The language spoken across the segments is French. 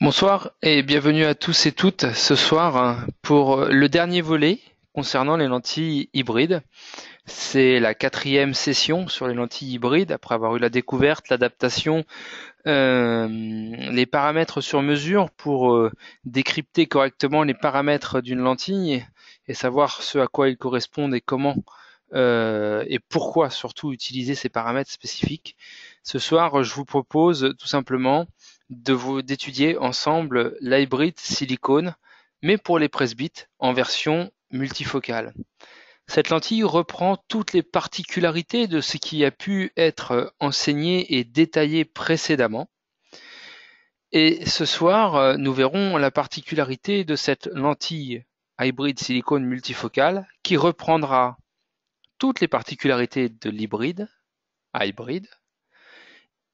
Bonsoir et bienvenue à tous et toutes ce soir pour le dernier volet concernant les lentilles hybrides. C'est la 4e session sur les lentilles hybrides après avoir eu la découverte, l'adaptation, les paramètres sur mesure pour décrypter correctement les paramètres d'une lentille et savoir ce à quoi ils correspondent et comment et pourquoi surtout utiliser ces paramètres spécifiques. Ce soir, je vous propose tout simplement d'étudier ensemble l'hybrid silicone, mais pour les presbytes en version multifocale. Cette lentille reprend toutes les particularités de ce qui a pu être enseigné et détaillé précédemment. Et ce soir, nous verrons la particularité de cette lentille hybrid silicone multifocale qui reprendra toutes les particularités de l'hybride,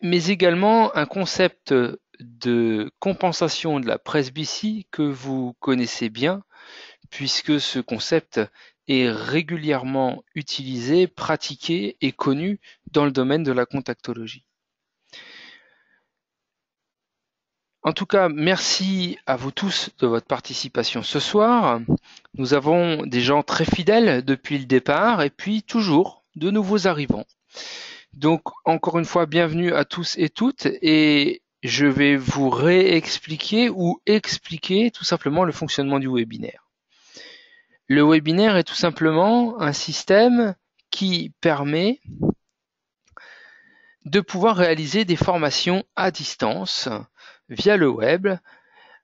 mais également un concept de compensation de la presbytie que vous connaissez bien, puisque ce concept est régulièrement utilisé, pratiqué et connu dans le domaine de la contactologie. En tout cas, merci à vous tous de votre participation ce soir. Nous avons des gens très fidèles depuis le départ et puis toujours de nouveaux arrivants. Donc, encore une fois, bienvenue à tous et toutes et je vais vous réexpliquer ou expliquer tout simplement le fonctionnement du webinaire. Le webinaire est tout simplement un système qui permet de pouvoir réaliser des formations à distance via le web.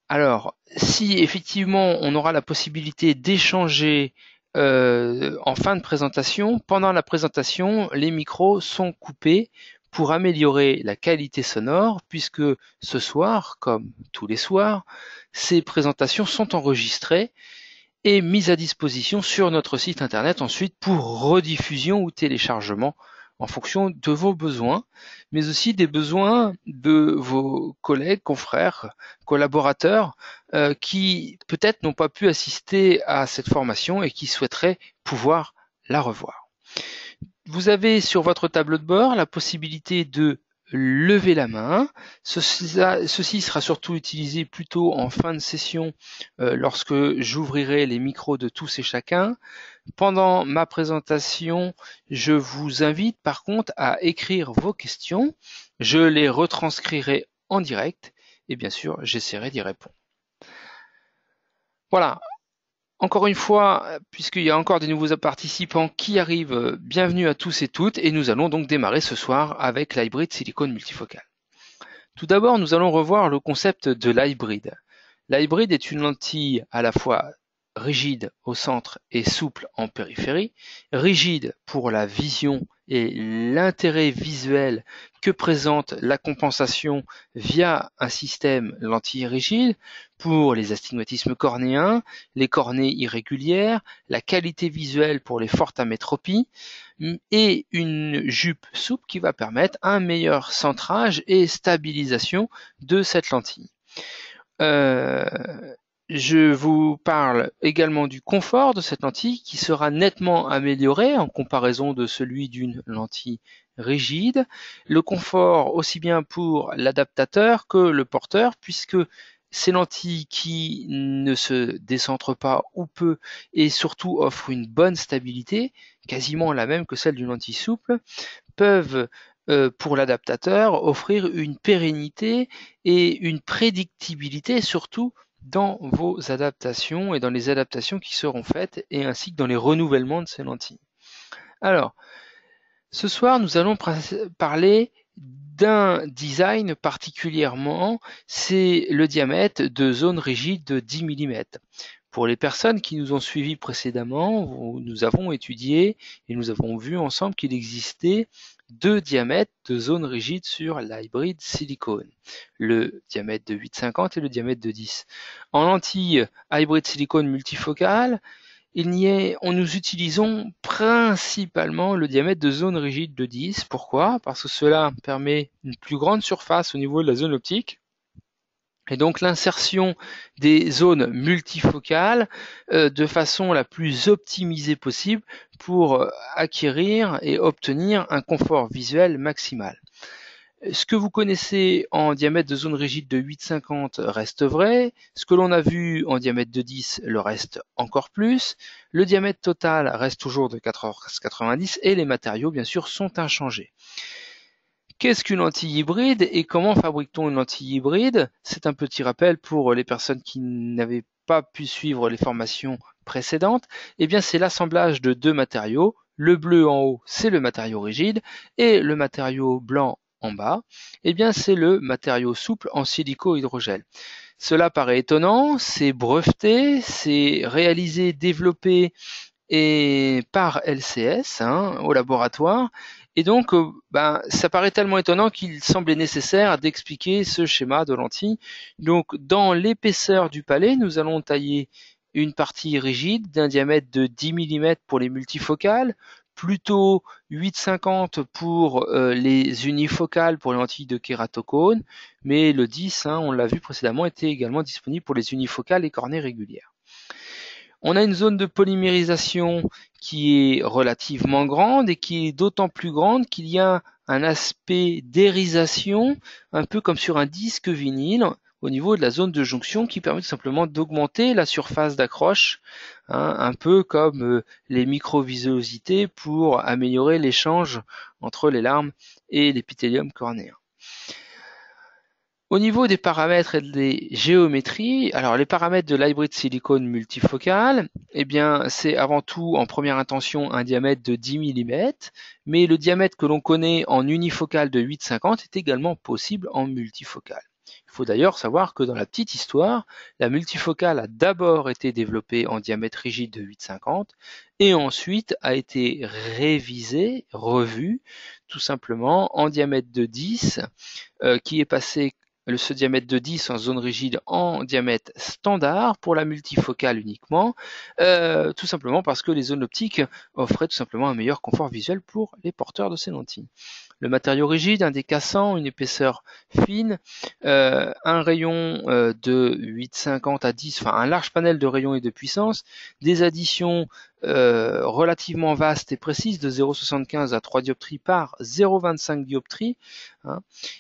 Alors, si effectivement on aura la possibilité d'échanger en fin de présentation, pendant la présentation, les micros sont coupés pour améliorer la qualité sonore, puisque ce soir, comme tous les soirs, ces présentations sont enregistrées et mises à disposition sur notre site internet ensuite pour rediffusion ou téléchargement en fonction de vos besoins, mais aussi des besoins de vos collègues, confrères, collaborateurs qui peut-être n'ont pas pu assister à cette formation et qui souhaiteraient pouvoir la revoir. Vous avez sur votre tableau de bord la possibilité de lever la main. Ceci sera surtout utilisé plutôt en fin de session lorsque j'ouvrirai les micros de tous et chacun. Pendant ma présentation, je vous invite par contre à écrire vos questions. Je les retranscrirai en direct et bien sûr, j'essaierai d'y répondre. Voilà. Encore une fois, puisqu'il y a encore des nouveaux participants qui arrivent, bienvenue à tous et toutes et nous allons donc démarrer ce soir avec l'hybrid silicone multifocale. Tout d'abord, nous allons revoir le concept de l'hybrid. L'hybrid est une lentille à la fois rigide au centre et souple en périphérie, rigide pour la vision et l'intérêt visuel que présente la compensation via un système lentille rigide pour les astigmatismes cornéens, les cornées irrégulières, la qualité visuelle pour les fortes amétropies et une jupe souple qui va permettre un meilleur centrage et stabilisation de cette lentille. Je vous parle également du confort de cette lentille qui sera nettement amélioré en comparaison de celui d'une lentille rigide. Le confort aussi bien pour l'adaptateur que le porteur puisque ces lentilles qui ne se décentrent pas ou peu et surtout offrent une bonne stabilité, quasiment la même que celle d'une lentille souple, peuvent pour l'adaptateur offrir une pérennité et une prédictibilité surtout dans vos adaptations et dans les adaptations qui seront faites et ainsi que dans les renouvellements de ces lentilles. Alors, ce soir, nous allons parler d'un design particulièrement, c'est le diamètre de zone rigide de 10 mm. Pour les personnes qui nous ont suivis précédemment, nous avons étudié et nous avons vu ensemble qu'il existait deux diamètres de zone rigide sur l'hybrid silicone, le diamètre de 8,50 et le diamètre de 10. En lentille hybrid silicone multifocale, nous utilisons principalement le diamètre de zone rigide de 10. Pourquoi? Parce que cela permet une plus grande surface au niveau de la zone optique. Et donc l'insertion des zones multifocales de façon la plus optimisée possible pour acquérir et obtenir un confort visuel maximal. Ce que vous connaissez en diamètre de zone rigide de 8,50 reste vrai. Ce que l'on a vu en diamètre de 10 le reste encore plus. Le diamètre total reste toujours de 4,90 et les matériaux, bien sûr, sont inchangés. Qu'est-ce qu'une lentille hybride et comment fabrique-t-on une lentille hybride? C'est un petit rappel pour les personnes qui n'avaient pas pu suivre les formations précédentes. Eh bien, c'est l'assemblage de deux matériaux. Le bleu en haut, c'est le matériau rigide et le matériau blanc en bas, eh bien, c'est le matériau souple en silico-hydrogel. Cela paraît étonnant, c'est breveté, c'est réalisé, développé et par LCS au laboratoire. Et donc, ça paraît tellement étonnant qu'il semblait nécessaire d'expliquer ce schéma de lentille. Donc, dans l'épaisseur du palais, nous allons tailler une partie rigide d'un diamètre de 10 mm pour les multifocales, plutôt 8,50 pour les unifocales pour les lentilles de kératocone, mais le 10, on l'a vu précédemment, était également disponible pour les unifocales et cornées régulières. On a une zone de polymérisation qui est relativement grande et qui est d'autant plus grande qu'il y a un aspect d'érisation, un peu comme sur un disque vinyle, au niveau de la zone de jonction qui permet tout simplement d'augmenter la surface d'accroche, un peu comme les microvillosités pour améliorer l'échange entre les larmes et l'épithélium cornéen. Au niveau des paramètres et des géométries, alors les paramètres de l'hybride silicone multifocal, eh bien c'est avant tout en première intention un diamètre de 10 mm, mais le diamètre que l'on connaît en unifocal de 8,50 est également possible en multifocal. Il faut d'ailleurs savoir que dans la petite histoire, la multifocale a d'abord été développée en diamètre rigide de 8,50 et ensuite a été révisée, revue, tout simplement en diamètre de 10, qui est passé ce diamètre de 10 en zone rigide en diamètre standard pour la multifocale uniquement, tout simplement parce que les zones optiques offraient tout simplement un meilleur confort visuel pour les porteurs de ces lentilles. Le matériau rigide, un décassant, une épaisseur fine, un rayon de 8,50 à 10, enfin un large panel de rayons et de puissance, des additions relativement vastes et précises de 0,75 à 3 dioptries par 0,25 dioptries,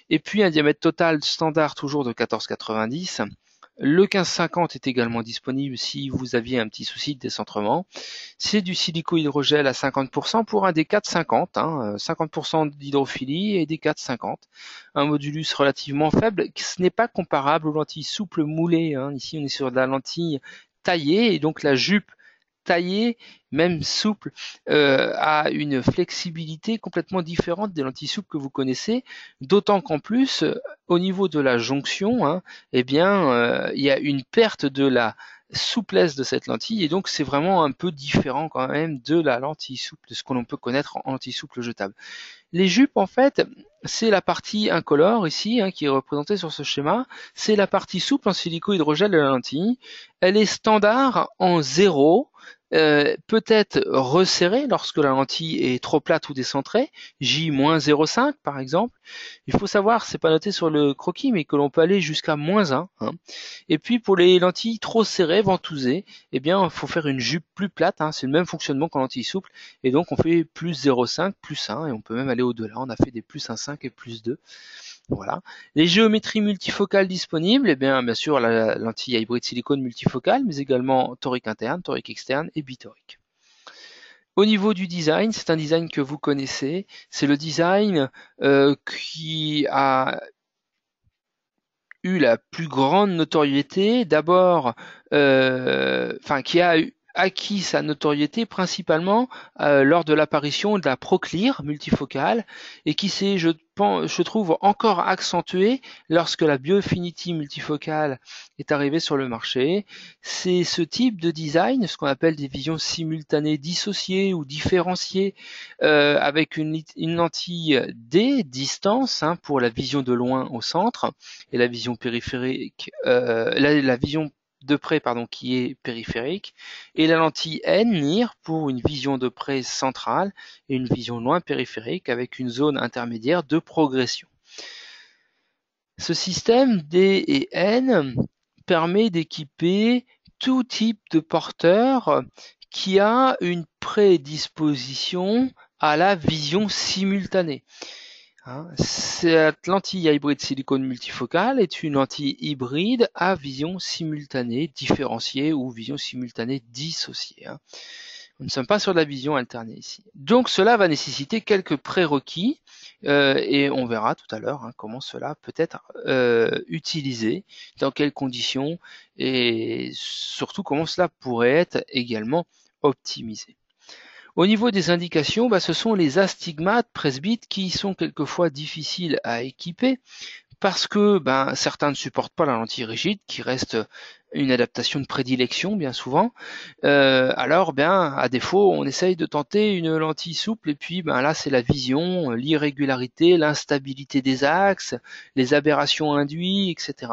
et puis un diamètre total standard toujours de 14,90. Le 1550 est également disponible si vous aviez un petit souci de décentrement. C'est du silico-hydrogel à 50% pour un D450, 50% d'hydrophilie et D450. Un modulus relativement faible, ce n'est pas comparable aux lentilles souples moulées. Ici, on est sur de la lentille taillée et donc la jupe taillée, même souple, a une flexibilité complètement différente des lentilles souples que vous connaissez, d'autant qu'en plus, au niveau de la jonction, il y a une perte de la souplesse de cette lentille et donc c'est vraiment un peu différent quand même de la lentille souple, de ce que l'on peut connaître en lentille souple jetable. Les jupes, en fait, c'est la partie incolore ici, qui est représentée sur ce schéma. C'est la partie souple en silico-hydrogel de la lentille. Elle est standard en 0, peut-être resserrée lorsque la lentille est trop plate ou décentrée, J-0,5 par exemple. Il faut savoir, c'est pas noté sur le croquis, mais que l'on peut aller jusqu'à -1. Et puis pour les lentilles trop serrées, ventousées, eh bien, il faut faire une jupe plus plate. C'est le même fonctionnement qu'en lentille souple. Et donc on fait plus 0,5, plus 1, et on peut même aller au-delà. On a fait des plus 1,5 et plus 2. Voilà. Les géométries multifocales disponibles, eh bien sûr la lentille hybride silicone multifocale, mais également torique interne, torique externe et bitorique. Au niveau du design, c'est un design que vous connaissez. C'est le design qui a eu la plus grande notoriété, d'abord, qui a acquis sa notoriété principalement lors de l'apparition de la Proclear multifocale et qui s'est, je trouve, encore accentué lorsque la Biofinity multifocale est arrivée sur le marché. C'est ce type de design, ce qu'on appelle des visions simultanées dissociées ou différenciées, avec une lentille D, distance, pour la vision de loin au centre, et la vision périphérique, la vision de près qui est périphérique, et la lentille N, NIR, pour une vision de près centrale et une vision loin périphérique avec une zone intermédiaire de progression. Ce système D et N permet d'équiper tout type de porteur qui a une prédisposition à la vision simultanée. Cette lentille à hybride silicone multifocale est une lentille hybride à vision simultanée différenciée ou vision simultanée dissociée. Nous ne sommes pas sur de la vision alternée ici. Donc cela va nécessiter quelques prérequis et on verra tout à l'heure comment cela peut être utilisé, dans quelles conditions et surtout comment cela pourrait être également optimisé. Au niveau des indications, ce sont les astigmates presbytes qui sont quelquefois difficiles à équiper parce que certains ne supportent pas la lentille rigide qui reste une adaptation de prédilection bien souvent. Alors à défaut on essaye de tenter une lentille souple et puis là c'est la vision, l'irrégularité, l'instabilité des axes, les aberrations induites, etc.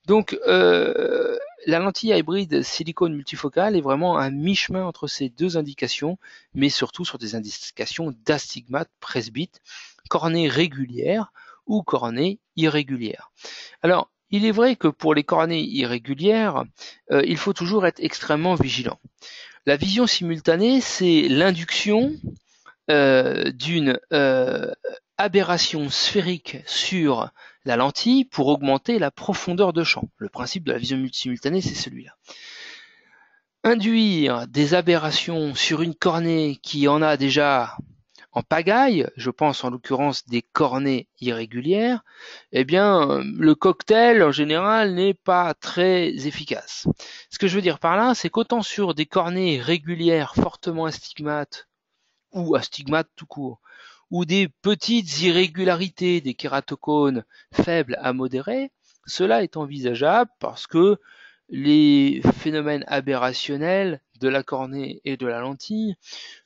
Donc la lentille hybride silicone multifocale est vraiment un mi-chemin entre ces deux indications, mais surtout sur des indications d'astigmate presbyte, cornée régulière ou cornée irrégulière. Alors, il est vrai que pour les cornées irrégulières, il faut toujours être extrêmement vigilant. La vision simultanée, c'est l'induction d'une aberration sphérique sur la lentille pour augmenter la profondeur de champ. Le principe de la vision simultanée, c'est celui-là. Induire des aberrations sur une cornée qui en a déjà en pagaille, je pense en l'occurrence des cornées irrégulières, le cocktail en général n'est pas très efficace. Ce que je veux dire par là, c'est qu'autant sur des cornées régulières fortement astigmates ou astigmates tout court, ou des petites irrégularités, des kératocones faibles à modérés, cela est envisageable parce que les phénomènes aberrationnels de la cornée et de la lentille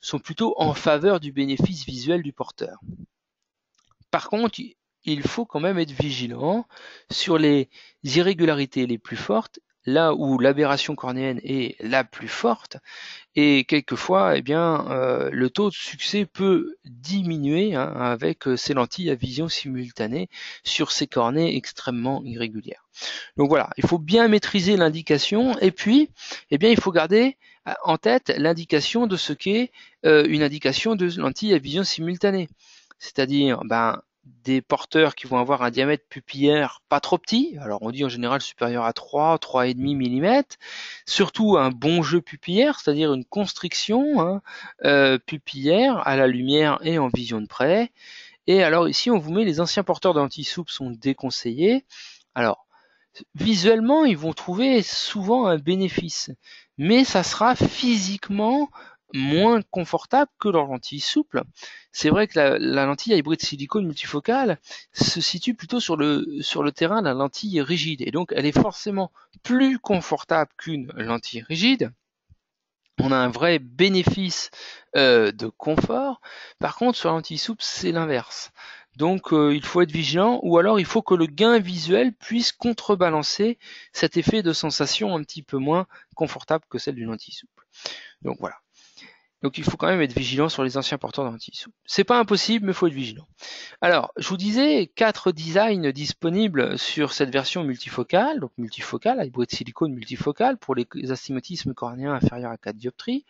sont plutôt en faveur du bénéfice visuel du porteur. Par contre, il faut quand même être vigilant sur les irrégularités les plus fortes, là où l'aberration cornéenne est la plus forte, et quelquefois, le taux de succès peut diminuer avec ces lentilles à vision simultanée sur ces cornées extrêmement irrégulières. Donc voilà, il faut bien maîtriser l'indication et puis, il faut garder en tête l'indication de ce qu'est une indication de lentille à vision simultanée. C'est-à-dire, des porteurs qui vont avoir un diamètre pupillaire pas trop petit, alors on dit en général supérieur à 3,5 mm, surtout un bon jeu pupillaire, c'est-à-dire une constriction pupillaire à la lumière et en vision de près. Et alors ici on vous met les anciens porteurs de lentilles souples sont déconseillés. Alors visuellement ils vont trouver souvent un bénéfice, mais ça sera physiquement moins confortable que leur lentille souple. C'est vrai que la lentille à hybride silicone multifocale se situe plutôt sur le terrain de la lentille rigide, et donc elle est forcément plus confortable qu'une lentille rigide. On a un vrai bénéfice de confort. Par contre, sur la lentille souple, c'est l'inverse. Donc il faut être vigilant, ou alors il faut que le gain visuel puisse contrebalancer cet effet de sensation un petit peu moins confortable que celle d'une lentille souple. Donc voilà. Donc il faut quand même être vigilant sur les anciens porteurs de lentilles souples. C'est pas impossible, mais il faut être vigilant. Alors, je vous disais 4 designs disponibles sur cette version multifocale, donc multifocale, hybride silicone multifocale pour les astigmatismes cornéens inférieurs à 4 dioptries,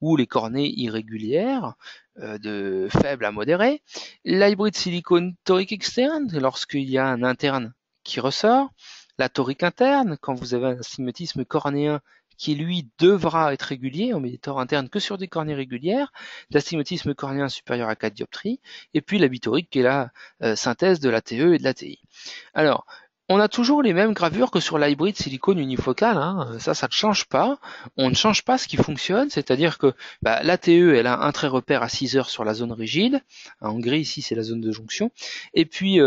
ou les cornées irrégulières de faible à modéré. L'hybride silicone torique externe, lorsqu'il y a un interne qui ressort. La torique interne, quand vous avez un astigmatisme cornéen qui lui devra être régulier, on met des tores internes que sur des cornées régulières, l'astigmatisme cornéen supérieur à 4 dioptries, et puis la bitorique qui est la synthèse de l'ATE et de l'ATI. Alors, on a toujours les mêmes gravures que sur l'hybride silicone unifocale, ça ne change pas. On ne change pas ce qui fonctionne, c'est-à-dire que l'ATE, elle a un trait repère à 6 heures sur la zone rigide, en gris ici c'est la zone de jonction, et puis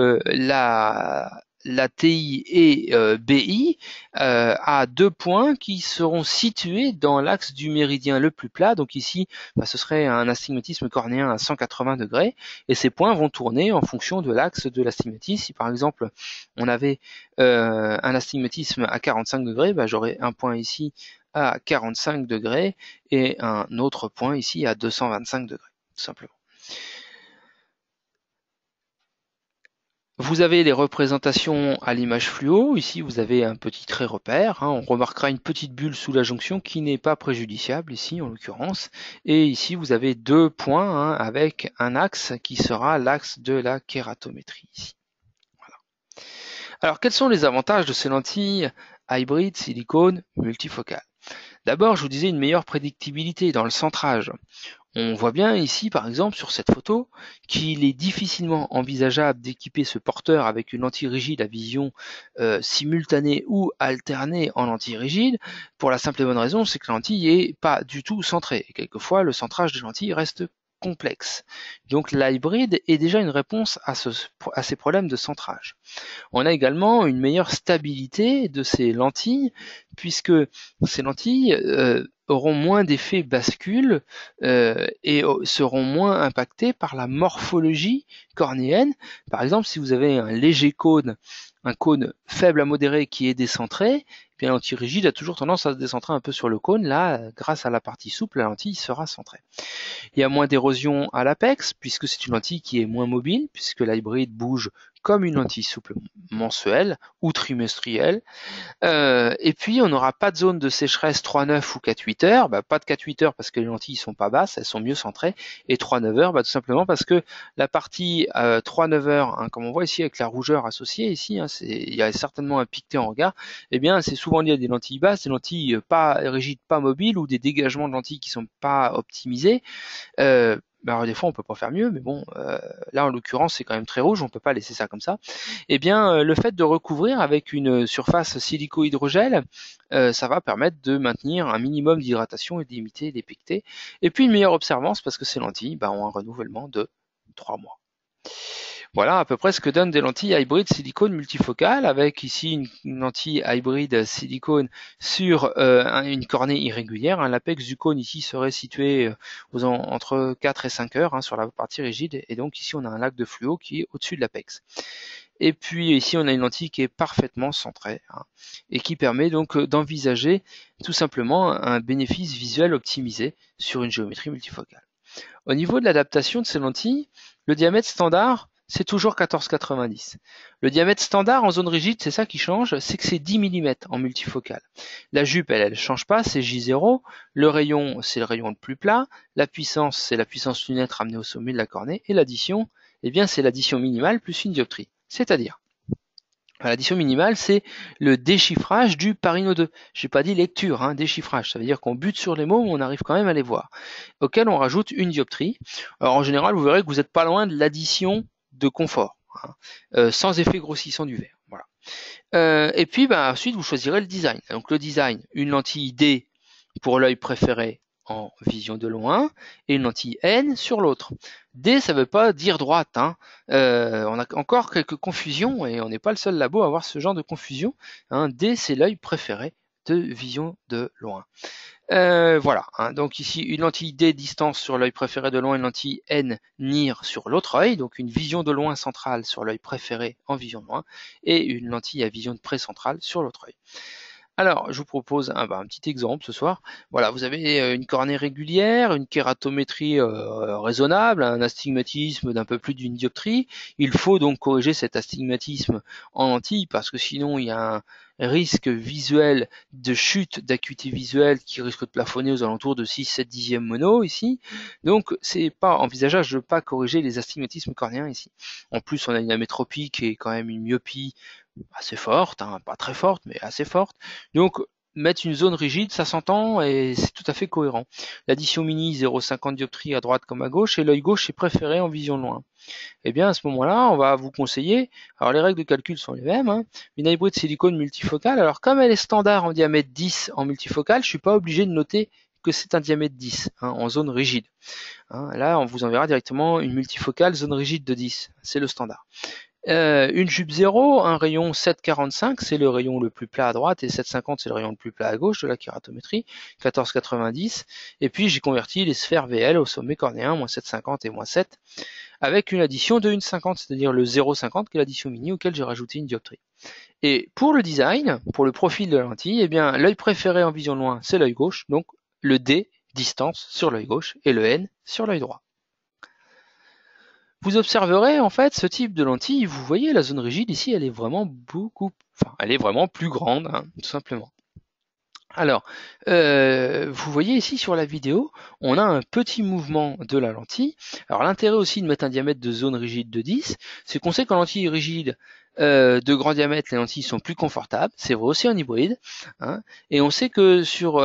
la TI et BI à 2 points qui seront situés dans l'axe du méridien le plus plat. Donc ici, ce serait un astigmatisme cornéen à 180 degrés, et ces points vont tourner en fonction de l'axe de l'astigmatisme. Si par exemple on avait un astigmatisme à 45 degrés, j'aurais un point ici à 45 degrés et un autre point ici à 225 degrés, tout simplement. Vous avez les représentations à l'image fluo. Ici, vous avez un petit trait repère. On remarquera une petite bulle sous la jonction qui n'est pas préjudiciable ici, en l'occurrence. Et ici, vous avez deux points avec un axe qui sera l'axe de la kératométrie. Ici. Voilà. Alors, quels sont les avantages de ces lentilles hybrides silicone multifocales? D'abord, je vous disais une meilleure prédictibilité dans le centrage. On voit bien ici, par exemple, sur cette photo, qu'il est difficilement envisageable d'équiper ce porteur avec une lentille rigide à vision simultanée ou alternée en lentille rigide, pour la simple et bonne raison, c'est que la lentille n'est pas du tout centrée. Et quelquefois, le centrage des lentilles reste complexe. Donc l'hybride est déjà une réponse à ces problèmes de centrage. On a également une meilleure stabilité de ces lentilles, puisque ces lentilles auront moins d'effets bascule et seront moins impactées par la morphologie cornéenne. Par exemple, si vous avez un léger cône, un cône faible à modéré qui est décentré, eh bien, la lentille rigide a toujours tendance à se décentrer un peu sur le cône. Là, grâce à la partie souple, la lentille sera centrée. Il y a moins d'érosion à l'apex, puisque c'est une lentille qui est moins mobile, puisque l'hybride bouge comme une lentille souple mensuelle ou trimestrielle. Et puis, on n'aura pas de zone de sécheresse 3-9 ou 4-8 heures. Pas de 4-8 heures parce que les lentilles sont pas basses, elles sont mieux centrées. Et 3-9 heures, tout simplement parce que la partie 3-9 heures, comme on voit ici avec la rougeur associée, ici, il y a certainement un piqueté en regard, eh bien, c'est souvent lié à des lentilles basses, des lentilles pas rigides, pas mobiles, ou des dégagements de lentilles qui sont pas optimisés. Alors des fois on peut pas faire mieux, mais bon, là en l'occurrence c'est quand même très rouge, on peut pas laisser ça comme ça. Eh bien, le fait de recouvrir avec une surface silico-hydrogel, ça va permettre de maintenir un minimum d'hydratation et d'imiter les piquetés. Et puis une meilleure observance parce que ces lentilles ont un renouvellement de 3 mois. Voilà à peu près ce que donnent des lentilles hybrides silicone multifocales, avec ici une lentille hybride silicone sur une cornée irrégulière. L'apex du cône ici serait situé entre 4 et 5 heures sur la partie rigide, et donc ici on a un lac de fluo qui est au-dessus de l'apex. Et puis ici on a une lentille qui est parfaitement centrée et qui permet donc d'envisager tout simplement un bénéfice visuel optimisé sur une géométrie multifocale. Au niveau de l'adaptation de ces lentilles, le diamètre standard, c'est toujours 14,90. Le diamètre standard en zone rigide, c'est ça qui change, c'est que c'est 10 mm en multifocale. La jupe, elle change pas, c'est J0. Le rayon, c'est le rayon le plus plat. La puissance, c'est la puissance lunette ramenée au sommet de la cornée. Et l'addition, eh bien, c'est l'addition minimale plus une dioptrie. C'est-à-dire, l'addition minimale, c'est le déchiffrage du Pareto 2. J'ai pas dit lecture, déchiffrage. Ça veut dire qu'on bute sur les mots, mais on arrive quand même à les voir. Auquel on rajoute une dioptrie. Alors en général, vous verrez que vous n'êtes pas loin de l'addition de confort, sans effet grossissant du verre. Voilà. Et puis, ensuite, vous choisirez le design. Donc le design, une lentille D pour l'œil préféré en vision de loin et une lentille N sur l'autre. D, ça ne veut pas dire droite. On a encore quelques confusions et on n'est pas le seul labo à avoir ce genre de confusion. D, c'est l'œil préféré de vision de loin. Voilà, donc ici une lentille D distance sur l'œil préféré de loin, une lentille N NIR sur l'autre œil, donc une vision de loin centrale sur l'œil préféré en vision de loin, et une lentille à vision de près centrale sur l'autre œil. Alors, je vous propose un petit exemple ce soir. Voilà, vous avez une cornée régulière, une kératométrie raisonnable, un astigmatisme d'un peu plus d'une dioptrie. Il faut donc corriger cet astigmatisme en lentille parce que sinon il y a un risque visuel de chute d'acuité visuelle qui risque de plafonner aux alentours de 6-7 dixièmes mono ici. Donc c'est pas envisageable de ne pas corriger les astigmatismes cornéens ici. En plus on a une amétropie qui est quand même une myopie assez forte, pas très forte mais assez forte. Donc mettre une zone rigide, ça s'entend et c'est tout à fait cohérent. L'addition mini 0,50 dioptrie à droite comme à gauche et l'œil gauche est préféré en vision de loin. Et bien à ce moment-là, on va vous conseiller, alors les règles de calcul sont les mêmes, une hybride silicone multifocale. Alors comme elle est standard en diamètre 10 en multifocale, je suis pas obligé de noter que c'est un diamètre 10 en zone rigide. Là, on vous enverra directement une multifocale zone rigide de 10, c'est le standard. Une jupe 0, un rayon 7,45, c'est le rayon le plus plat à droite, et 7,50 c'est le rayon le plus plat à gauche de la kératométrie, 14,90. Et puis j'ai converti les sphères VL au sommet cornéen, moins 7,50 et moins 7, avec une addition de 1,50, c'est-à-dire le 0,50 qui est l'addition mini auquel j'ai rajouté une dioptrie. Et pour le design, pour le profil de la lentille, eh bien l'œil préféré en vision de loin, c'est l'œil gauche, donc le D, distance sur l'œil gauche, et le N sur l'œil droit. vous observerez en fait ce type de lentille. Vous voyez la zone rigide ici, elle est vraiment elle est vraiment plus grande, hein, tout simplement. Alors, vous voyez ici sur la vidéo, on a un petit mouvement de la lentille. Alors l'intérêt aussi de mettre un diamètre de zone rigide de 10, c'est qu'on sait qu'en lentille rigide de grand diamètre, les lentilles sont plus confortables. C'est vrai aussi en hybride. Hein, et on sait que sur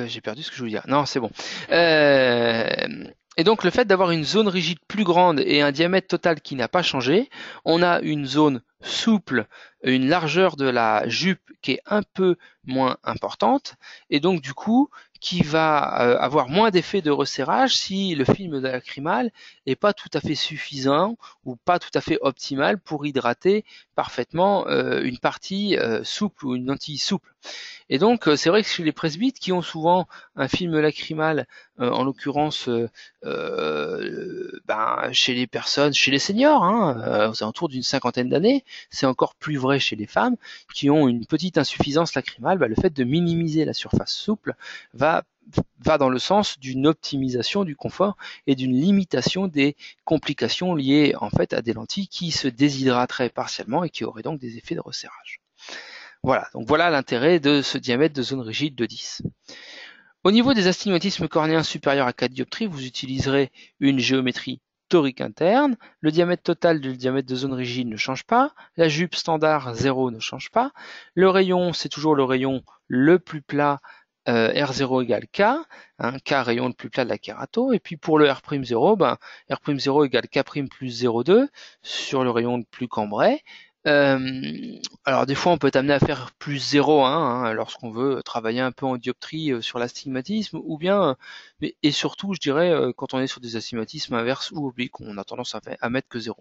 j'ai perdu ce que je voulais dire. Non, c'est bon. Et donc le fait d'avoir une zone rigide plus grande et un diamètre total qui n'a pas changé, on a une zone souple, une largeur de la jupe qui est un peu moins importante, et donc du coup qui va avoir moins d'effet de resserrage si le film lacrymal est pas tout à fait suffisant ou pas tout à fait optimal pour hydrater parfaitement une partie souple ou une lentille souple. Et donc, c'est vrai que chez les presbytes qui ont souvent un film lacrymal, en l'occurrence, chez les personnes, chez les seniors, hein, aux alentours d'une cinquantaine d'années, c'est encore plus vrai chez les femmes qui ont une petite insuffisance lacrymale. Le fait de minimiser la surface souple va dans le sens d'une optimisation du confort et d'une limitation des complications liées en fait à des lentilles qui se déshydrateraient partiellement et qui auraient donc des effets de resserrage. Voilà, donc voilà l'intérêt de ce diamètre de zone rigide de 10. Au niveau des astigmatismes cornéens supérieurs à 4 dioptries, vous utiliserez une géométrie torique interne. Le diamètre total du diamètre de zone rigide ne change pas. La jupe standard 0 ne change pas. Le rayon, c'est toujours le rayon le plus plat, R0 égale K, hein, K rayon le plus plat de la kérato. Et puis pour le R'0, R'0 égale K' plus 0,2 sur le rayon le plus cambré. Alors des fois on peut être amené à faire plus 0,1 hein, lorsqu'on veut travailler un peu en dioptrie sur l'astigmatisme, ou bien, et surtout je dirais quand on est sur des astigmatismes inverses ou obliques, on a tendance à mettre que 0,1.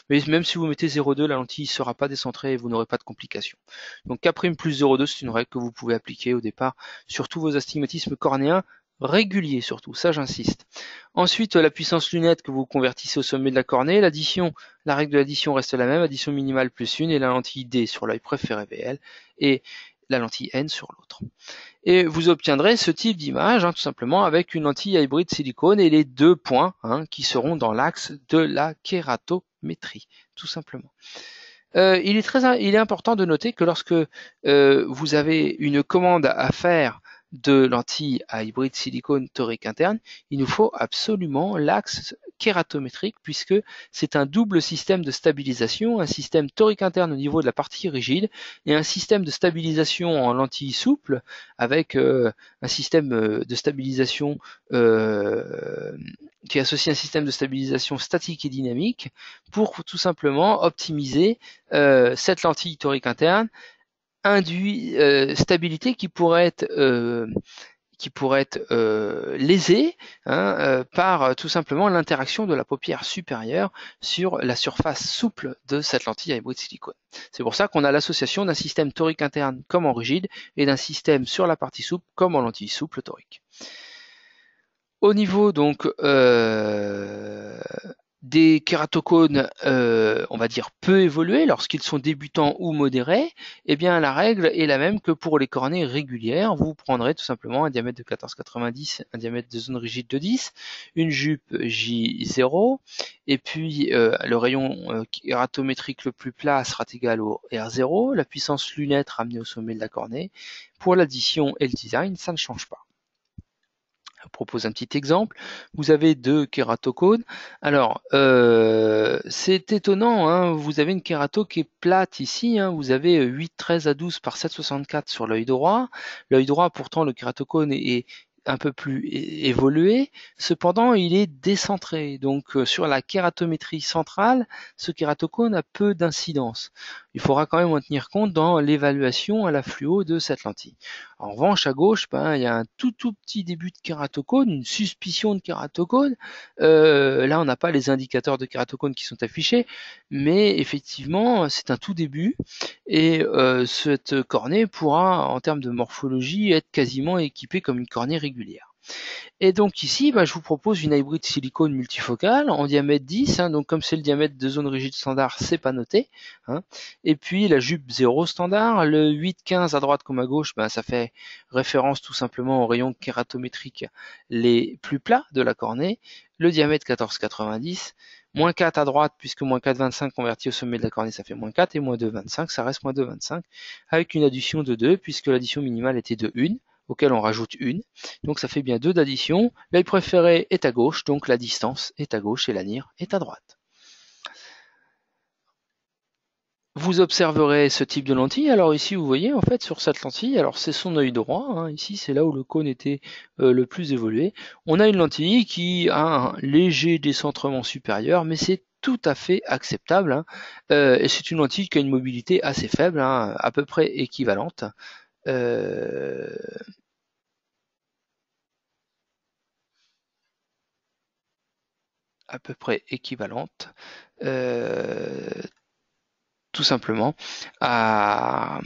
Mais même si vous mettez 0,2, la lentille ne sera pas décentrée et vous n'aurez pas de complications. Donc K' plus 0,2, c'est une règle que vous pouvez appliquer au départ sur tous vos astigmatismes cornéens réguliers surtout, ça j'insiste. Ensuite, la puissance lunette que vous convertissez au sommet de la cornée, l'addition, la règle de l'addition reste la même, addition minimale plus 1 et la lentille D sur l'œil préféré VL et la lentille N sur l'autre. Et vous obtiendrez ce type d'image tout simplement avec une lentille hybride silicone et les deux points qui seront dans l'axe de la kératométrie, tout simplement. Il est important de noter que lorsque vous avez une commande à faire de lentilles à hybride silicone torique interne, il nous faut absolument l'axe kératométrique puisque c'est un double système de stabilisation, un système torique interne au niveau de la partie rigide et un système de stabilisation en lentille souple avec un système de stabilisation qui associe un système de stabilisation statique et dynamique pour tout simplement optimiser cette lentille torique interne induit stabilité qui pourrait être lésée par tout simplement l'interaction de la paupière supérieure sur la surface souple de cette lentille à hybride silicone. C'est pour ça qu'on a l'association d'un système torique interne comme en rigide et d'un système sur la partie souple comme en lentille souple torique. Au niveau donc des kératocones, on va dire peu évolués lorsqu'ils sont débutants ou modérés, eh bien la règle est la même que pour les cornées régulières. Vous prendrez tout simplement un diamètre de 14,90, un diamètre de zone rigide de 10, une jupe J0, et puis le rayon kératométrique le plus plat sera égal au R0, la puissance lunette ramenée au sommet de la cornée. Pour l'addition et le design, ça ne change pas. Je propose un petit exemple. Vous avez deux kératocones. Alors, c'est étonnant, vous avez une kérato qui est plate ici. Vous avez 8,13 à 12 par 7,64 sur l'œil droit. L'œil droit, pourtant, le kératocone est un peu plus évolué. Cependant, il est décentré. Donc, sur la kératométrie centrale, ce kératocone a peu d'incidence. Il faudra quand même en tenir compte dans l'évaluation à la fluo de cette lentille. En revanche, à gauche, il y a un tout petit début de kératocone, une suspicion de kératocone. Là, on n'a pas les indicateurs de kératocone qui sont affichés, mais effectivement, c'est un tout début. Et cette cornée pourra, en termes de morphologie, être quasiment équipée comme une cornée régulière. Et donc ici, je vous propose une hybride silicone multifocale en diamètre 10, donc comme c'est le diamètre de zone rigide standard, c'est pas noté. Et puis la jupe 0 standard, le 8-15 à droite comme à gauche, ça fait référence tout simplement aux rayons kératométriques les plus plats de la cornée, le diamètre 14,90, moins 4 à droite, puisque moins 4,25 converti au sommet de la cornée, ça fait moins 4, et moins 2,25, ça reste moins 2,25, avec une addition de 2, puisque l'addition minimale était de 1, auquel on rajoute 1. Donc ça fait bien 2 d'addition. L'œil préféré est à gauche, donc la distance est à gauche et l'anire est à droite. Vous observerez ce type de lentille. Alors ici, vous voyez, en fait, sur cette lentille, alors c'est son œil droit. Ici, c'est là où le cône était le plus évolué. On a une lentille qui a un léger décentrement supérieur, mais c'est tout à fait acceptable. Et c'est une lentille qui a une mobilité assez faible, à peu près équivalente. À peu près équivalente, tout simplement à...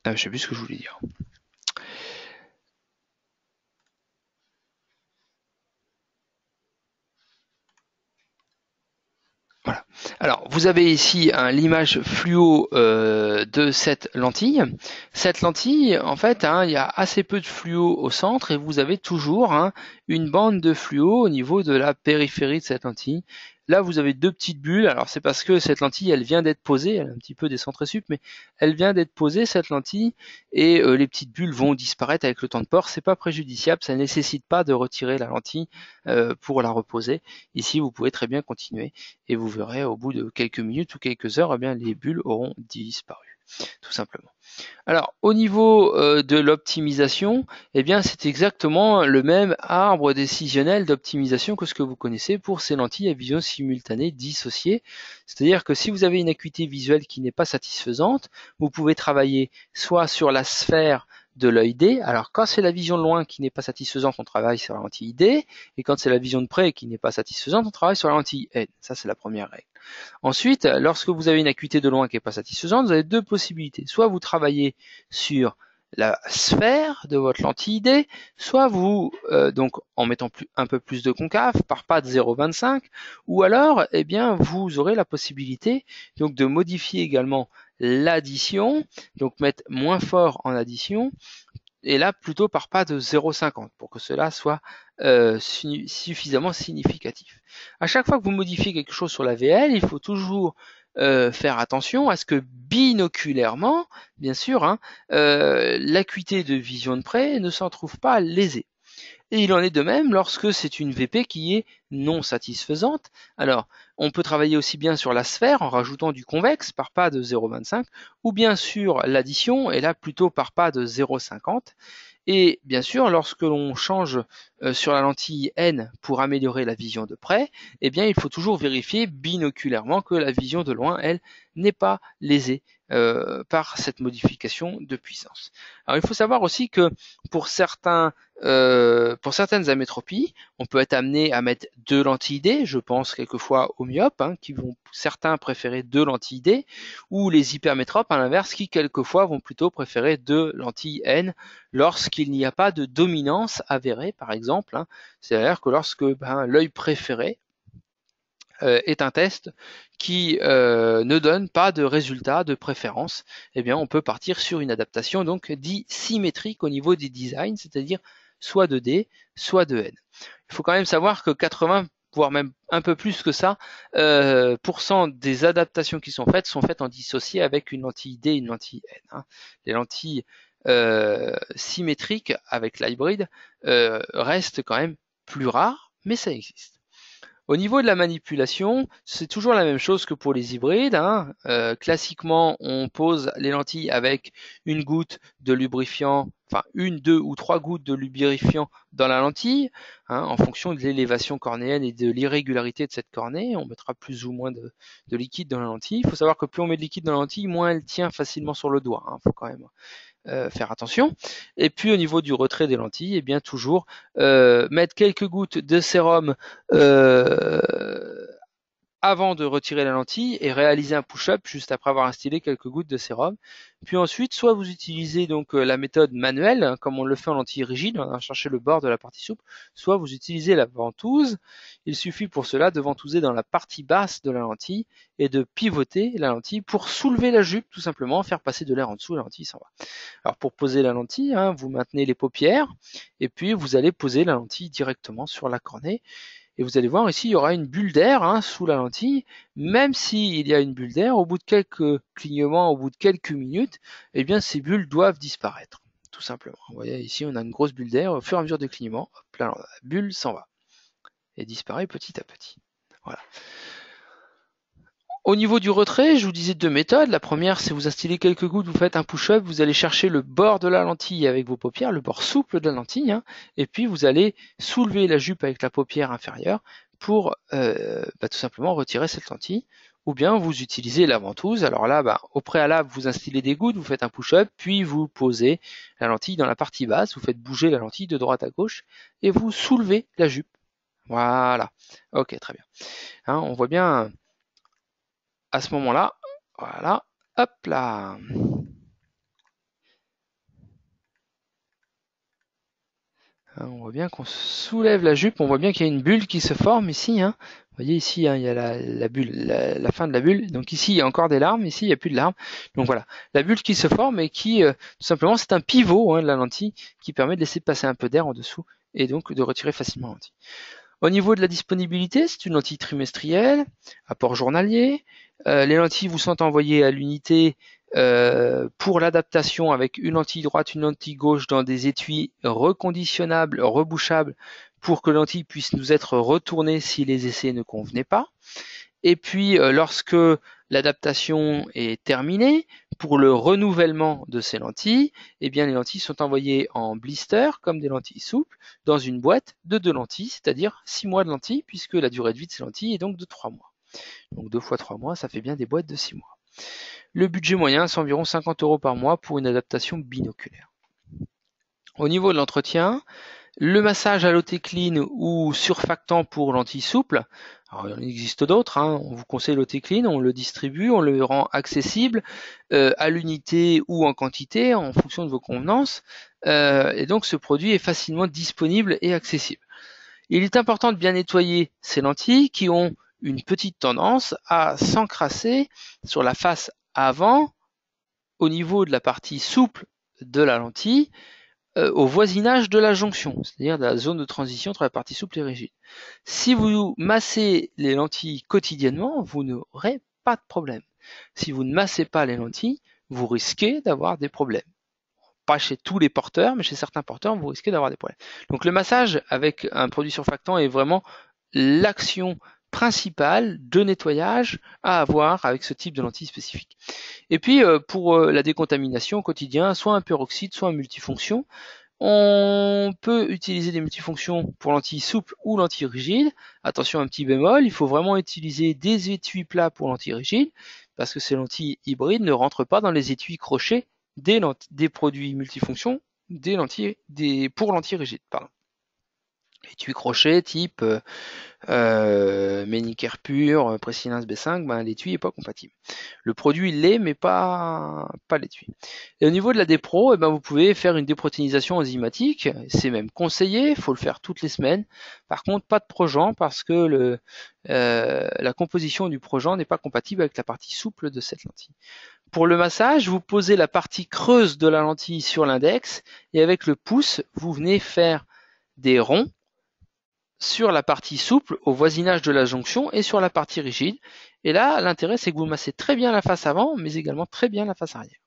je sais plus ce que je voulais dire. Voilà. Alors, vous avez ici l'image fluo de cette lentille. Cette lentille, en fait, il y a assez peu de fluo au centre et vous avez toujours une bande de fluo au niveau de la périphérie de cette lentille. Là, vous avez deux petites bulles. Alors, c'est parce que cette lentille, elle vient d'être posée. Elle est un petit peu décentrée sup, mais elle vient d'être posée, cette lentille, et les petites bulles vont disparaître avec le temps de port. C'est pas préjudiciable. Ça ne nécessite pas de retirer la lentille pour la reposer. Ici, vous pouvez très bien continuer et vous verrez au bout de quelques minutes ou quelques heures, les bulles auront disparu, tout simplement. Alors, au niveau de l'optimisation, c'est exactement le même arbre décisionnel d'optimisation que ce que vous connaissez pour ces lentilles à vision simultanée dissociée. C'est-à-dire que si vous avez une acuité visuelle qui n'est pas satisfaisante, vous pouvez travailler soit sur la sphère de l'œil D. Alors quand c'est la vision de loin qui n'est pas satisfaisante, on travaille sur la lentille D, et quand c'est la vision de près qui n'est pas satisfaisante, on travaille sur la lentille N. Ça, c'est la première règle. Ensuite, lorsque vous avez une acuité de loin qui n'est pas satisfaisante, vous avez deux possibilités. Soit vous travaillez sur la sphère de votre lentille D, soit vous, donc en mettant un peu plus de concave, par pas de 0,25, ou alors, vous aurez la possibilité donc de modifier également l'addition, donc mettre moins fort en addition, et là plutôt par pas de 0,50 pour que cela soit suffisamment significatif. À chaque fois que vous modifiez quelque chose sur la VL, il faut toujours faire attention à ce que binoculairement, bien sûr, l'acuité de vision de près ne s'en trouve pas lésée. Et il en est de même lorsque c'est une VP qui est non satisfaisante. Alors, on peut travailler aussi bien sur la sphère en rajoutant du convexe par pas de 0,25 ou bien sur l'addition et là plutôt par pas de 0,50. Et bien sûr, lorsque l'on change sur la lentille N pour améliorer la vision de près, il faut toujours vérifier binoculairement que la vision de loin, elle, n'est pas lésée par cette modification de puissance. Alors il faut savoir aussi que pour certaines amétropies, on peut être amené à mettre deux lentilles D, je pense quelquefois aux myopes, qui vont certains préférer deux lentilles D, ou les hypermétropes à l'inverse, qui quelquefois vont plutôt préférer deux lentilles N lorsqu'il n'y a pas de dominance avérée, par exemple. C'est-à-dire que lorsque l'œil préféré est un test qui ne donne pas de résultat de préférence, on peut partir sur une adaptation donc dit symétrique au niveau des designs, c'est-à-dire soit de D, soit de N. Il faut quand même savoir que 80, voire même un peu plus que ça, % des adaptations qui sont faites en dissocié avec une lentille D et une lentille N. Les lentilles symétriques avec l'hybride restent quand même plus rares, mais ça existe. Au niveau de la manipulation, c'est toujours la même chose que pour les hybrides. Classiquement, on pose les lentilles avec une goutte de lubrifiant, enfin une, deux ou trois gouttes de lubrifiant dans la lentille, en fonction de l'élévation cornéenne et de l'irrégularité de cette cornée. On mettra plus ou moins de liquide dans la lentille. Il faut savoir que plus on met de liquide dans la lentille, moins elle tient facilement sur le doigt. Il faut quand même faire attention. Et puis au niveau du retrait des lentilles, toujours mettre quelques gouttes de sérum avant de retirer la lentille et réaliser un push-up juste après avoir instillé quelques gouttes de sérum. Puis ensuite, soit vous utilisez donc la méthode manuelle, hein, comme on le fait en lentille rigide, on va chercher le bord de la partie souple, soit vous utilisez la ventouse. Il suffit pour cela de ventouser dans la partie basse de la lentille et de pivoter la lentille pour soulever la jupe, tout simplement, faire passer de l'air en dessous, la lentille s'en va. Alors pour poser la lentille, hein, vous maintenez les paupières et puis vous allez poser la lentille directement sur la cornée. Et vous allez voir ici, il y aura une bulle d'air hein, sous la lentille. Même s'il y a une bulle d'air, au bout de quelques clignements, au bout de quelques minutes, eh bien ces bulles doivent disparaître, tout simplement. Vous voyez ici, on a une grosse bulle d'air. Au fur et à mesure des clignements, hop là, la bulle s'en va et disparaît petit à petit. Voilà. Au niveau du retrait, je vous disais deux méthodes. La première, c'est vous instillez quelques gouttes, vous faites un push-up, vous allez chercher le bord de la lentille avec vos paupières, le bord souple de la lentille, hein, et puis vous allez soulever la jupe avec la paupière inférieure pour tout simplement retirer cette lentille. Ou bien vous utilisez la ventouse. Alors là, au préalable, vous instillez des gouttes, vous faites un push-up, puis vous posez la lentille dans la partie basse, vous faites bouger la lentille de droite à gauche, et vous soulevez la jupe. Voilà. Ok, très bien. Hein, on voit bien à ce moment-là, voilà, hop là. On voit bien qu'on soulève la jupe, on voit bien qu'il y a une bulle qui se forme ici. Hein. Vous voyez ici, hein, il y a la bulle, la fin de la bulle. Donc ici, il y a encore des larmes, ici, il n'y a plus de larmes. Donc voilà, la bulle qui se forme et qui, tout simplement, c'est un pivot hein, de la lentille qui permet de laisser passer un peu d'air en dessous et donc de retirer facilement la lentille. Au niveau de la disponibilité, c'est une lentille trimestrielle, apport journalier. Les lentilles vous sont envoyées à l'unité pour l'adaptation avec une lentille droite, une lentille gauche dans des étuis reconditionnables, rebouchables, pour que la lentille puisse nous être retournée si les essais ne convenaient pas. Et puis, lorsque l'adaptation est terminée, pour le renouvellement de ces lentilles, eh bien, les lentilles sont envoyées en blister, comme des lentilles souples, dans une boîte de 2 lentilles, c'est-à-dire 6 mois de lentilles, puisque la durée de vie de ces lentilles est donc de 3 mois. Donc 2 fois 3 mois, ça fait bien des boîtes de 6 mois. Le budget moyen, c'est environ 50 € par mois pour une adaptation binoculaire. Au niveau de l'entretien, le massage à l'Otecline ou surfactant pour lentilles souples, alors il en existe d'autres, hein. On vous conseille l'Otecline, on le distribue, on le rend accessible à l'unité ou en quantité en fonction de vos convenances, et donc ce produit est facilement disponible et accessible. Il est important de bien nettoyer ces lentilles qui ont une petite tendance à s'encrasser sur la face avant, au niveau de la partie souple de la lentille, au voisinage de la jonction, c'est-à-dire de la zone de transition entre la partie souple et rigide. Si vous massez les lentilles quotidiennement, vous n'aurez pas de problème. Si vous ne massez pas les lentilles, vous risquez d'avoir des problèmes. Pas chez tous les porteurs, mais chez certains porteurs, vous risquez d'avoir des problèmes. Donc le massage avec un produit surfactant est vraiment l'action principale de nettoyage à avoir avec ce type de lentille spécifique. Et puis pour la décontamination au quotidien, soit un peroxyde, soit un multifonction. On peut utiliser des multifonctions pour lentilles souples ou lentilles rigides. Attention, un petit bémol, il faut vraiment utiliser des étuis plats pour lentilles rigides, parce que ces lentilles hybrides ne rentrent pas dans les étuis crochets des produits multifonctions pour lentilles rigides. Pardon. Étui crochet type Manicure pur, Pressilins B5, l'étui n'est pas compatible. Le produit il l'est, mais pas l'étui. Et au niveau de la dépro, vous pouvez faire une déprotéinisation enzymatique, c'est même conseillé, il faut le faire toutes les semaines. Par contre, pas de projan parce que la composition du projan n'est pas compatible avec la partie souple de cette lentille. Pour le massage, vous posez la partie creuse de la lentille sur l'index et avec le pouce, vous venez faire des ronds sur la partie souple au voisinage de la jonction et sur la partie rigide. Et là, l'intérêt, c'est que vous massez très bien la face avant, mais également très bien la face arrière.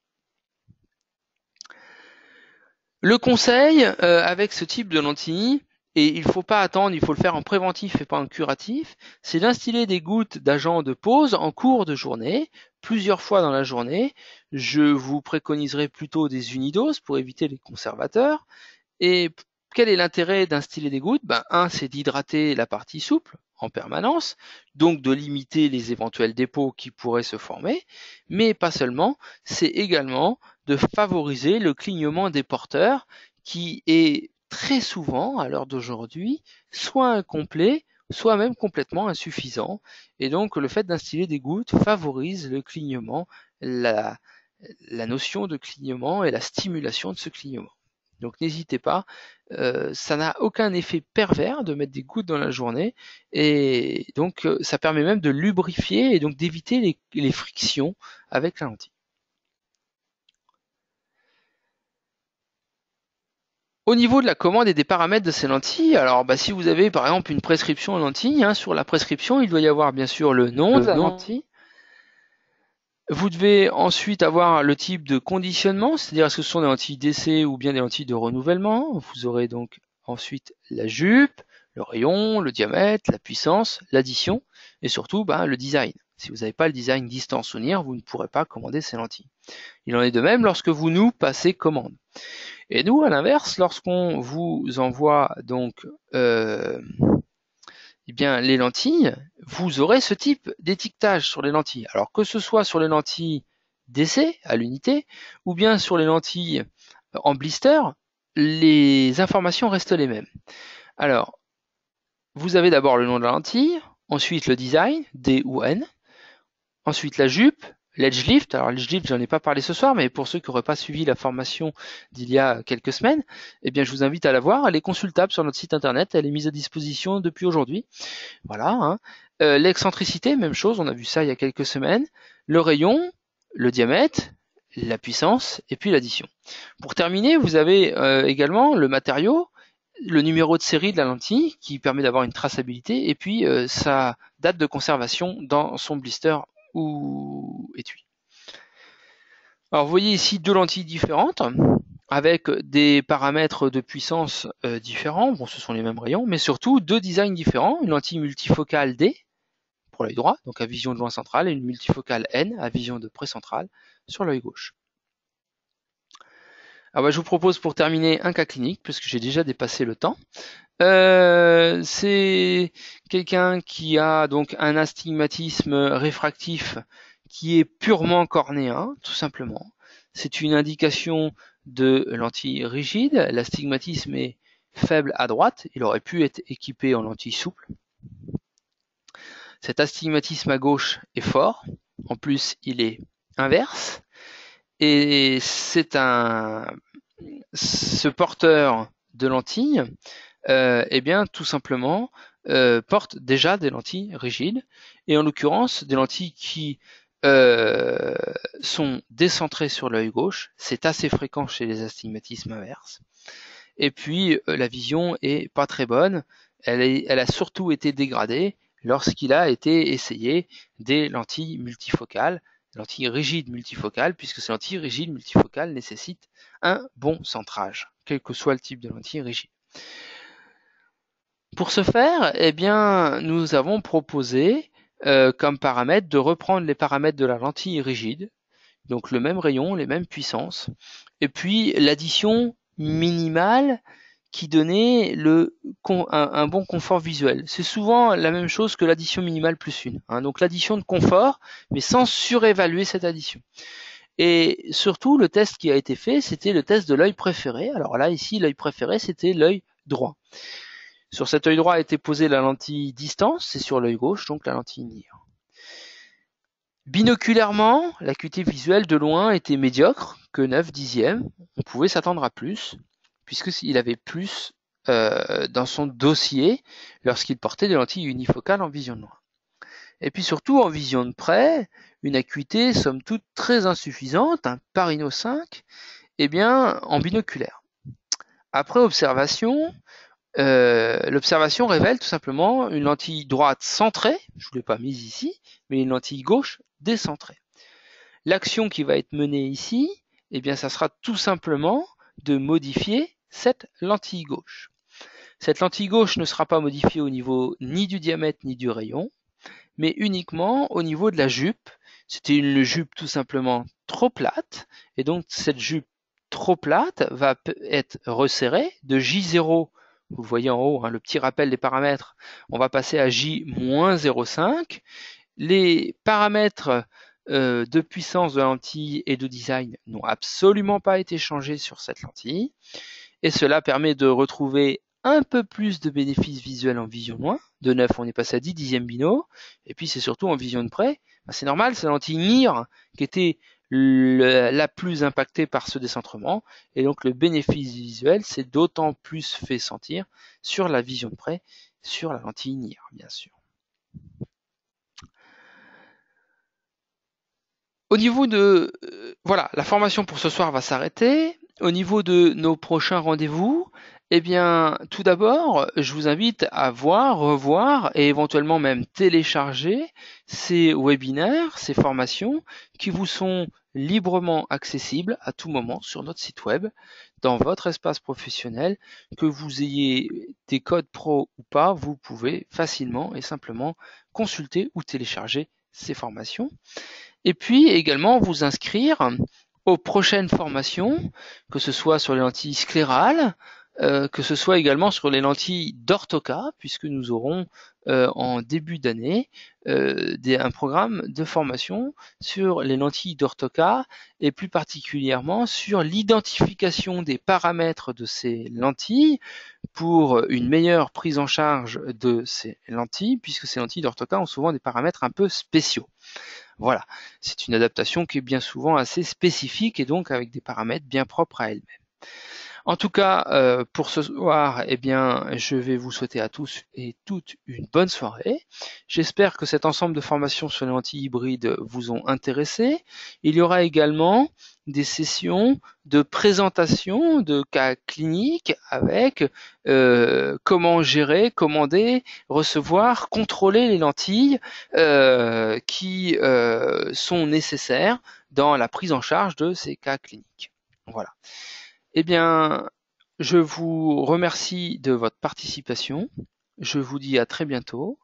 Le conseil avec ce type de lentille, et il ne faut pas attendre, il faut le faire en préventif et pas en curatif, c'est d'instiller des gouttes d'agent de pose en cours de journée, plusieurs fois dans la journée. Je vous préconiserai plutôt des unidoses pour éviter les conservateurs. Et quel est l'intérêt d'instiller des gouttes? Un, c'est d'hydrater la partie souple en permanence, donc de limiter les éventuels dépôts qui pourraient se former, mais pas seulement, c'est également de favoriser le clignement des porteurs qui est très souvent, à l'heure d'aujourd'hui, soit incomplet soit même complètement insuffisant. Et donc le fait d'instiller des gouttes favorise le clignement, la notion de clignement et la stimulation de ce clignement. Donc n'hésitez pas, ça n'a aucun effet pervers de mettre des gouttes dans la journée, et donc ça permet même de lubrifier et donc d'éviter les frictions avec la lentille. Au niveau de la commande et des paramètres de ces lentilles, alors si vous avez par exemple une prescription en lentilles, sur la prescription il doit y avoir bien sûr le nom de la lentille. Vous devez ensuite avoir le type de conditionnement, c'est-à-dire est-ce que ce sont des lentilles d'essai ou bien des lentilles de renouvellement. Vous aurez donc ensuite la jupe, le rayon, le diamètre, la puissance, l'addition et surtout le design. Si vous n'avez pas le design distance ou near, vous ne pourrez pas commander ces lentilles. Il en est de même lorsque vous nous passez commande. Et nous, à l'inverse, lorsqu'on vous envoie donc les lentilles, vous aurez ce type d'étiquetage sur les lentilles. Alors que ce soit sur les lentilles d'essai à l'unité ou bien sur les lentilles en blister, les informations restent les mêmes. Alors, vous avez d'abord le nom de la lentille, ensuite le design, D ou N, ensuite la jupe, l'edge lift. Alors l'edge lift, j'en ai pas parlé ce soir, mais pour ceux qui n'auraient pas suivi la formation d'il y a quelques semaines, je vous invite à la voir. Elle est consultable sur notre site internet, elle est mise à disposition depuis aujourd'hui. Voilà. L'excentricité, même chose, on a vu ça il y a quelques semaines. Le rayon, le diamètre, la puissance et puis l'addition. Pour terminer, vous avez également le matériau, le numéro de série de la lentille qui permet d'avoir une traçabilité et puis sa date de conservation dans son blister ou étui. Alors vous voyez ici deux lentilles différentes avec des paramètres de puissance différents. Bon, ce sont les mêmes rayons, mais surtout deux designs différents. Une lentille multifocale D pour l'œil droit, donc à vision de loin centrale, et une multifocale N à vision de près centrale sur l'œil gauche. Alors je vous propose pour terminer un cas clinique, puisque j'ai déjà dépassé le temps. C'est quelqu'un qui a donc un astigmatisme réfractif qui est purement cornéen, tout simplement. C'est une indication de lentille rigide. L'astigmatisme est faible à droite. Il aurait pu être équipé en lentille souple. Cet astigmatisme à gauche est fort. En plus, il est inverse. Et c'est ce porteur de lentilles, tout simplement, porte déjà des lentilles rigides. Et en l'occurrence, des lentilles qui sont décentrées sur l'œil gauche. C'est assez fréquent chez les astigmatismes inverses. Et puis, la vision est pas très bonne. Elle a surtout été dégradée lorsqu'il a été essayé des lentilles multifocales, lentilles rigides multifocales, puisque ces lentilles rigides multifocales nécessitent un bon centrage, quel que soit le type de lentille rigide. Pour ce faire, nous avons proposé comme paramètre de reprendre les paramètres de la lentille rigide, donc le même rayon, les mêmes puissances, et puis l'addition minimale qui donnait un bon confort visuel. C'est souvent la même chose que l'addition minimale plus une. Donc l'addition de confort, mais sans surévaluer cette addition. Et surtout, le test qui a été fait, c'était le test de l'œil préféré. Alors là, ici, l'œil préféré, c'était l'œil droit. Sur cet œil droit a été posée la lentille distance, et sur l'œil gauche, donc la lentille near. Binoculairement, l'acuité visuelle de loin était médiocre, que 9/10. On pouvait s'attendre à plus, puisqu'il avait plus dans son dossier lorsqu'il portait des lentilles unifocales en vision de loin. Et puis surtout, en vision de près, une acuité somme toute très insuffisante, un Parinot 5, en binoculaire. Après observation, l'observation révèle tout simplement une lentille droite centrée, je ne vous l'ai pas mise ici, mais une lentille gauche décentrée. L'action qui va être menée ici, ça sera tout simplement de modifier cette lentille gauche. Cette lentille gauche ne sera pas modifiée au niveau ni du diamètre ni du rayon, mais uniquement au niveau de la jupe. C'était une jupe tout simplement trop plate, et donc cette jupe trop plate va être resserrée de J0. Vous voyez en haut le petit rappel des paramètres, on va passer à J-0,5. Les paramètres de puissance de la lentille et de design n'ont absolument pas été changés sur cette lentille, et cela permet de retrouver un peu plus de bénéfices visuels en vision loin. De 9, on est passé à 10 dixièmes binaux. Et puis c'est surtout en vision de près. C'est normal, c'est la lentille NIR qui était la plus impactée par ce décentrement. Et donc le bénéfice visuel s'est d'autant plus fait sentir sur la vision de près, sur la lentille NIR, bien sûr. Au niveau de... voilà, la formation pour ce soir va s'arrêter. Au niveau de nos prochains rendez-vous, eh bien, tout d'abord, je vous invite à voir, revoir et éventuellement même télécharger ces webinaires, ces formations qui vous sont librement accessibles à tout moment sur notre site web, dans votre espace professionnel. Que vous ayez des codes pro ou pas, vous pouvez facilement et simplement consulter ou télécharger ces formations. Et puis également vous inscrire aux prochaines formations, que ce soit sur les lentilles sclérales, que ce soit également sur les lentilles d'Orthoca, puisque nous aurons en début d'année un programme de formation sur les lentilles d'Orthoca et plus particulièrement sur l'identification des paramètres de ces lentilles pour une meilleure prise en charge de ces lentilles, puisque ces lentilles d'Orthoca ont souvent des paramètres un peu spéciaux. Voilà, c'est une adaptation qui est bien souvent assez spécifique et donc avec des paramètres bien propres à elle-même. En tout cas, pour ce soir, eh bien, je vais vous souhaiter à tous et toutes une bonne soirée. J'espère que cet ensemble de formations sur les lentilles hybrides vous ont intéressé. Il y aura également des sessions de présentation de cas cliniques avec comment gérer, commander, recevoir, contrôler les lentilles qui sont nécessaires dans la prise en charge de ces cas cliniques. Voilà. Eh bien, je vous remercie de votre participation. Je vous dis à très bientôt.